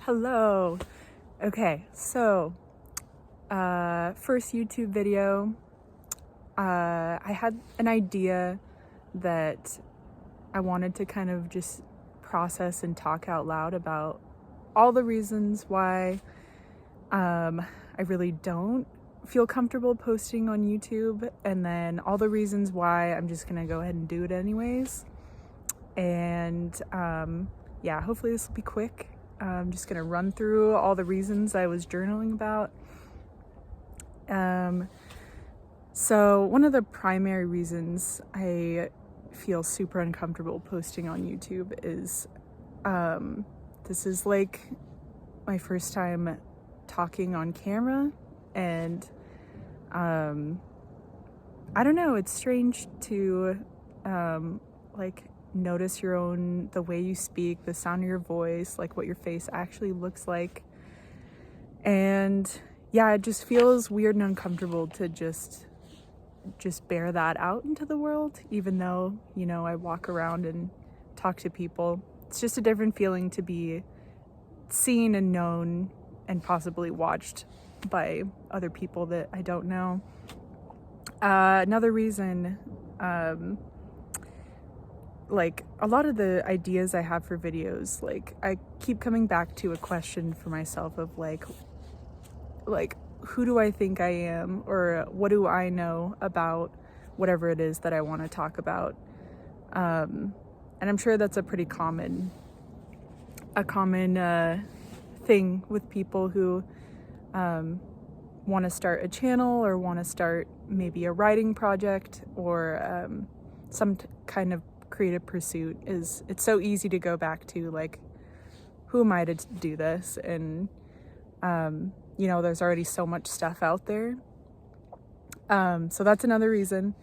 Hello. Okay, so first YouTube video. I had an idea that I wanted to kind of just process and talk out loud about all the reasons why I really don't feel comfortable posting on YouTube, and then all the reasons why I'm just gonna go ahead and do it anyways. And yeah, hopefully this will be quick. I'm just gonna run through all the reasons I was journaling about. So one of the primary reasons I feel super uncomfortable posting on YouTube is this is like my first time talking on camera, and I don't know, it's strange to like notice the way you speak, the sound of your voice, like what your face actually looks like. And yeah, it just feels weird and uncomfortable to just bear that out into the world, even though, you know, I walk around and talk to people. It's just a different feeling to be seen and known and possibly watched by other people that I don't know. Another reason, like a lot of the ideas I have for videos, like I keep coming back to a question for myself of like who do I think I am, or what do I know about whatever it is that I want to talk about. And I'm sure that's a pretty common thing with people who want to start a channel or want to start maybe a writing project or some kind of creative pursuit. Is it's so easy to go back to like, who am I to do this? And you know, there's already so much stuff out there. So that's another reason.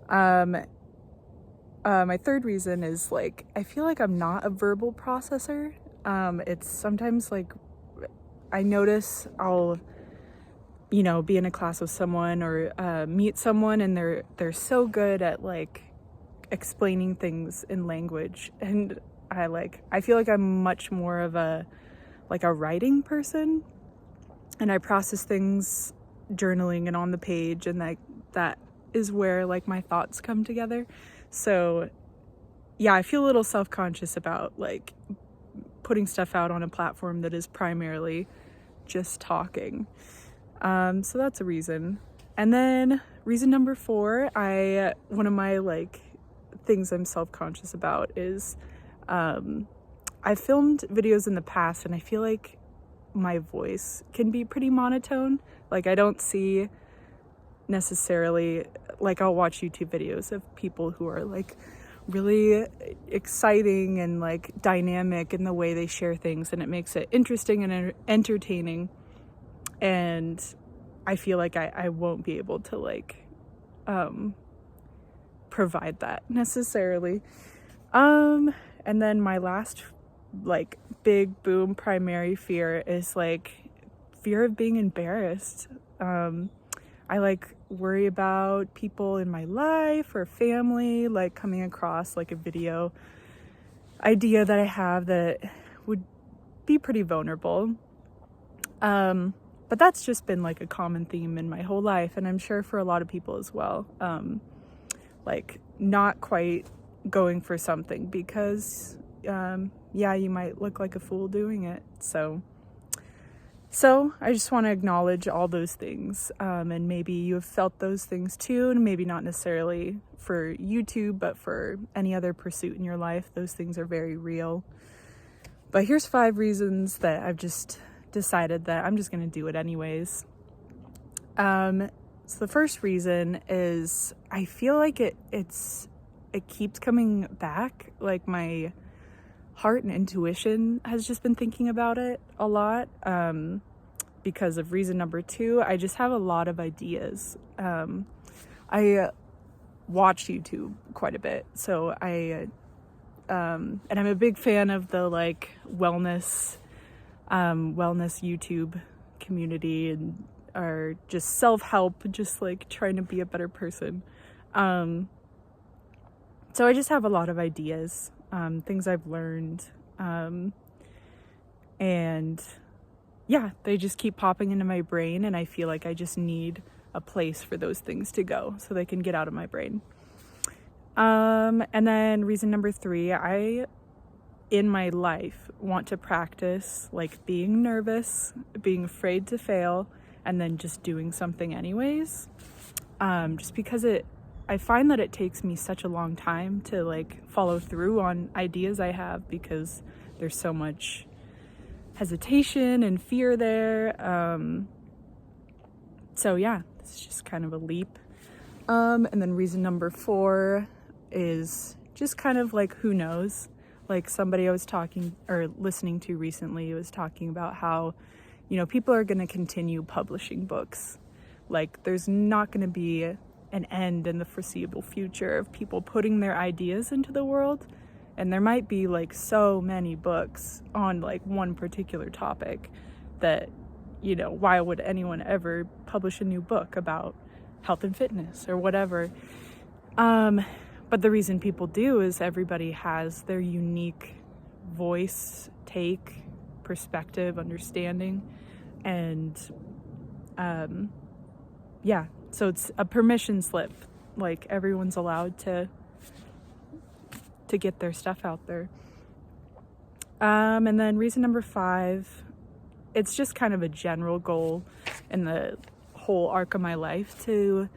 My third reason is like, I feel like I'm not a verbal processor. It's sometimes like I notice I'll, you know, be in a class with someone or meet someone, and they're so good at like explaining things in language, and I feel like I'm much more of a writing person, and I process things journaling and on the page, and that is where like my thoughts come together. So yeah, I feel a little self-conscious about like putting stuff out on a platform that is primarily just talking. So that's a reason. And then reason number 4, one of my like things I'm self-conscious about is I've filmed videos in the past, and I feel like my voice can be pretty monotone. Like I don't see necessarily, like I'll watch YouTube videos of people who are like really exciting and like dynamic in the way they share things, and it makes it interesting and entertaining. And I feel like I won't be able to like provide that necessarily. And then my last like big boom primary fear is like fear of being embarrassed. I like worry about people in my life or family like coming across like a video idea that I have that would be pretty vulnerable. But that's just been like a common theme in my whole life, and I'm sure for a lot of people as well. Like not quite going for something because yeah, you might look like a fool doing it. So I just want to acknowledge all those things, and maybe you have felt those things too, and maybe not necessarily for YouTube, but for any other pursuit in your life. Those things are very real. But here's 5 reasons that I've just decided that I'm just going to do it anyways. So the first reason is I feel like it keeps coming back. Like my heart and intuition has just been thinking about it a lot. Because of reason number 2, I just have a lot of ideas. I watch YouTube quite a bit, so and I'm a big fan of the like wellness YouTube community, and or just self-help, just like trying to be a better person. So I just have a lot of ideas, things I've learned, And yeah, they just keep popping into my brain, and I feel like I just need a place for those things to go so they can get out of my brain. And then reason number 3, I, in my life, want to practice like being nervous, being afraid to fail, and then just doing something anyways. Just because I find that it takes me such a long time to like follow through on ideas I have, because there's so much hesitation and fear there. So yeah, it's just kind of a leap. And then reason number 4 is just kind of like, who knows? Like somebody I was talking or listening to recently was talking about how, you know, people are going to continue publishing books. Like there's not going to be an end in the foreseeable future of people putting their ideas into the world. And there might be like so many books on like one particular topic that, you know, why would anyone ever publish a new book about health and fitness or whatever? But the reason people do is everybody has their unique voice, take, perspective, understanding, and yeah, so it's a permission slip. Like everyone's allowed to get their stuff out there. And then reason number 5, it's just kind of a general goal in the whole arc of my life to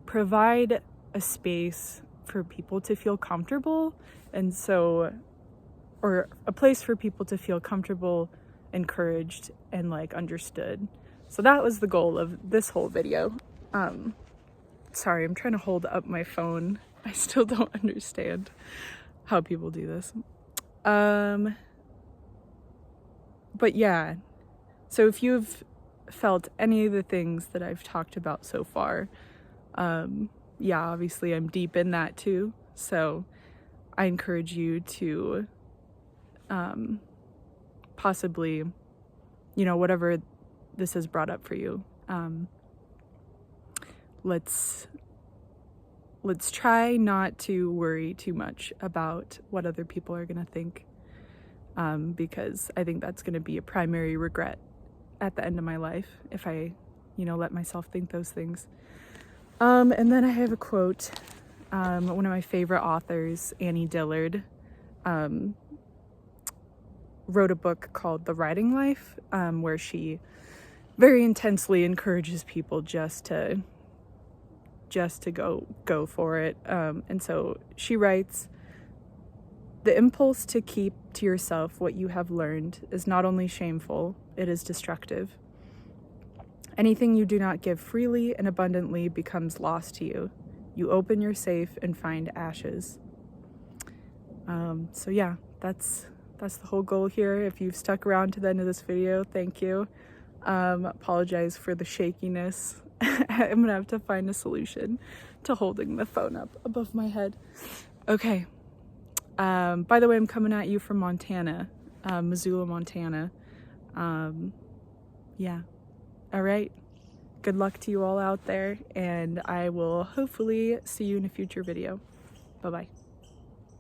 provide a space for people to feel comfortable, and so, or a place for people to feel comfortable, encouraged, and like understood. So that was the goal of this whole video. Sorry, I'm trying to hold up my phone. I still don't understand how people do this. But yeah, so if you've felt any of the things that I've talked about so far, yeah, obviously I'm deep in that too. So I encourage you to possibly, you know, whatever this has brought up for you, let's try not to worry too much about what other people are going to think, because I think that's going to be a primary regret at the end of my life if I, you know, let myself think those things. And then I have a quote. One of my favorite authors, Annie Dillard, wrote a book called The Writing Life, where she very intensely encourages people just to go for it. And so she writes, "The impulse to keep to yourself what you have learned is not only shameful, it is destructive. Anything you do not give freely and abundantly becomes lost to you. You open your safe and find ashes." So yeah, that's the whole goal here. If you've stuck around to the end of this video, thank you. Apologize for the shakiness. I'm gonna have to find a solution to holding the phone up above my head. Okay. By the way, I'm coming at you from Montana, Missoula, Montana. Yeah. All right. Good luck to you all out there, and I will hopefully see you in a future video. Bye-bye.